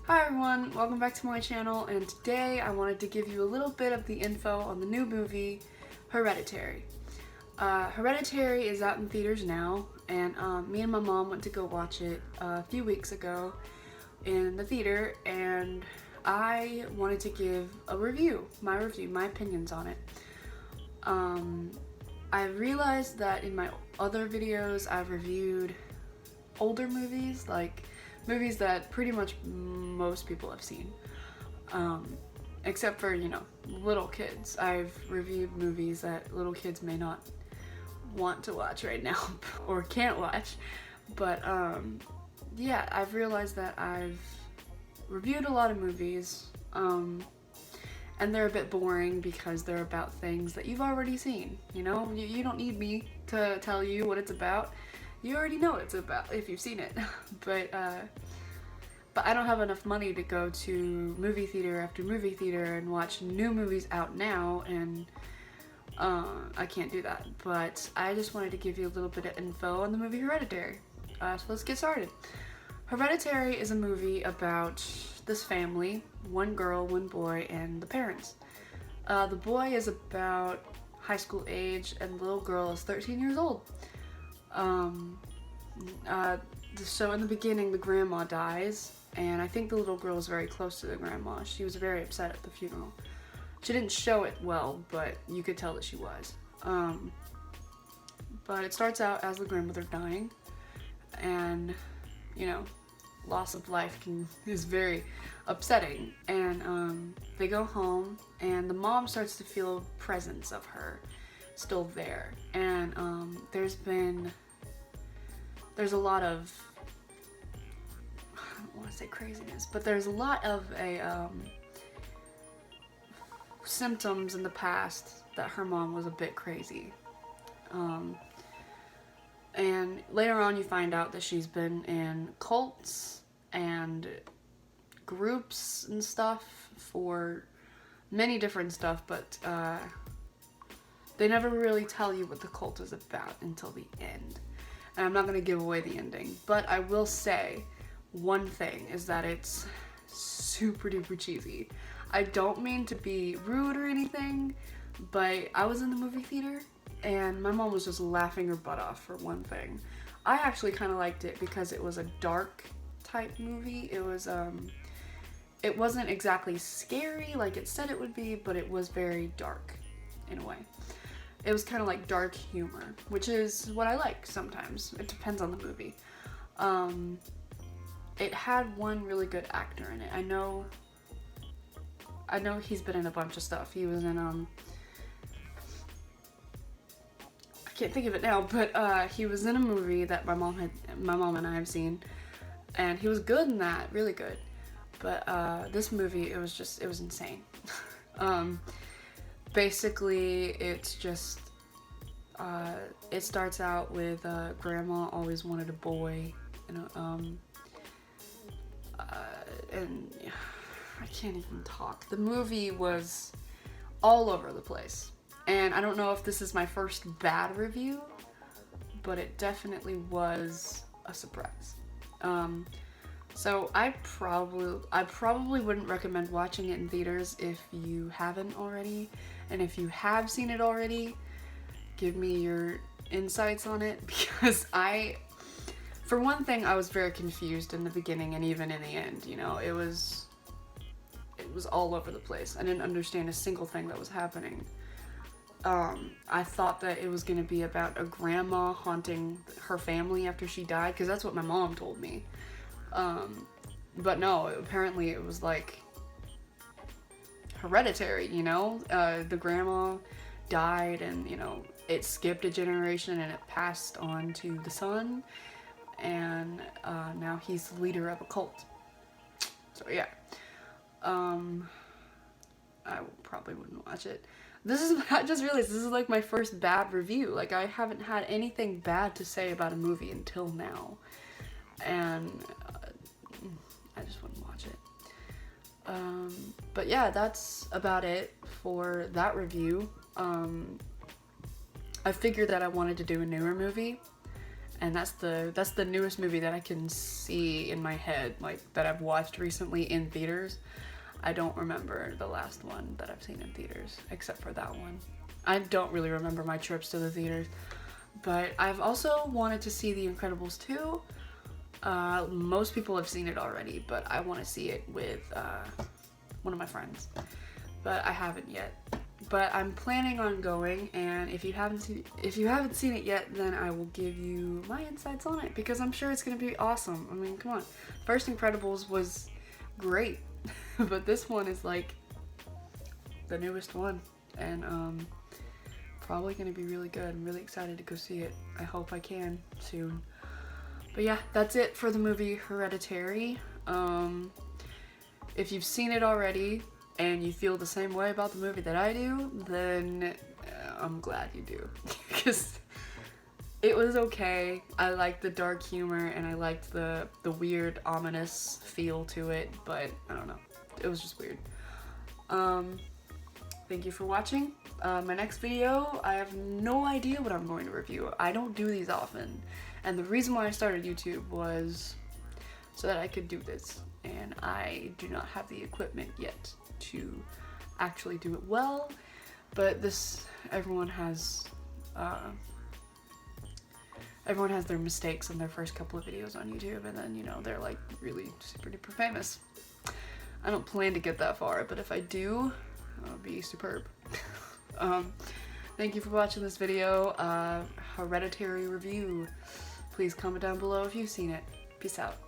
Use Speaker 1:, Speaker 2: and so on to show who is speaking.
Speaker 1: Hi everyone, welcome back to my channel, and today I wanted to give you a little bit of the info on the new movie, Hereditary. Hereditary is out in theaters now, and me and my mom went to go watch it a few weeks ago in the theater, and I wanted to give a review, my opinions on it. I realized that in my other videos I've reviewed older movies, like movies that pretty much most people have seen, except for, you know, little kids. I've reviewed movies that little kids may not want to watch right now or can't watch, but yeah, I've realized that I've reviewed a lot of movies, and they're a bit boring because they're about things that you've already seen. You know, you don't need me to tell you what it's about. You already know what it's about if you've seen it. But I don't have enough money to go to movie theater after movie theater and watch new movies out now, and I can't do that. But I just wanted to give you a little bit of info on the movie Hereditary. So let's get started. Hereditary is a movie about this family, one girl, one boy, and the parents. The boy is about high school age, and the little girl is 13 years old. So in the beginning, the grandma dies, and I think the little girl was very close to the grandma. She was very upset at the funeral. She didn't show it well, but you could tell that she was. But it starts out as the grandmother dying, and, you know, loss of life is very upsetting. And they go home, and the mom starts to feel a presence of her still there. And there's a lot of, I don't want to say craziness, but there's a lot of symptoms in the past that her mom was a bit crazy. And later on you find out that she's been in cults and groups and stuff for many different stuff, but they never really tell you what the cult is about until the end. And I'm not going to give away the ending, but I will say one thing is that it's super duper cheesy. I don't mean to be rude or anything, but I was in the movie theater and my mom was just laughing her butt off for one thing. I actually kind of liked it because it was a dark type movie. It wasn't exactly scary like it said it would be, but it was very dark in a way. It was kind of like dark humor, which is what I like sometimes. It depends on the movie. It had one really good actor in it. I know he's been in a bunch of stuff. He was in, I can't think of it now, but he was in a movie that my mom and I have seen, and he was good in that, really good. But this movie, it was insane. Basically, it's just, it starts out with grandma always wanted a boy, and I can't even talk. The movie was all over the place, and I don't know if this is my first bad review, but it definitely was a surprise. So I probably wouldn't recommend watching it in theaters if you haven't already, and if you have seen it already, give me your insights on it, because for one thing, I was very confused in the beginning and even in the end. You know, it was all over the place. I didn't understand a single thing that was happening. I thought that it was going to be about a grandma haunting her family after she died, because that's what my mom told me. But no, apparently it was like hereditary, you know? The grandma died, and, you know, it skipped a generation and it passed on to the son, and now he's the leader of a cult. So yeah, I probably wouldn't watch it. I just realized this is like my first bad review. Like, I haven't had anything bad to say about a movie until now, and I just wouldn't watch it. But yeah, that's about it for that review. I figured that I wanted to do a newer movie, And that's the newest movie that I can see in my head, like that I've watched recently in theaters. I don't remember the last one that I've seen in theaters, except for that one. I don't really remember my trips to the theaters. But I've also wanted to see The Incredibles 2. Most people have seen it already, but I want to see it with one of my friends. But I haven't yet. But I'm planning on going, and if you haven't seen it yet, then I will give you my insights on it, because I'm sure it's gonna be awesome. I mean, come on. First Incredibles was great, but this one is like the newest one, and probably gonna be really good. I'm really excited to go see it. I hope I can soon. But yeah, that's it for the movie Hereditary. If you've seen it already and you feel the same way about the movie that I do, then I'm glad you do, because it was okay. I liked the dark humor, and I liked the weird, ominous feel to it, but I don't know. It was just weird. Thank you for watching. My next video, I have no idea what I'm going to review. I don't do these often, and the reason why I started YouTube was so that I could do this, and I do not have the equipment yet to actually do it well, but everyone has their mistakes in their first couple of videos on YouTube, and then, you know, they're like really super duper famous. I don't plan to get that far, but if I do, I'll be superb. Thank you for watching this video, Hereditary review. Please comment down below if you've seen it. Peace out.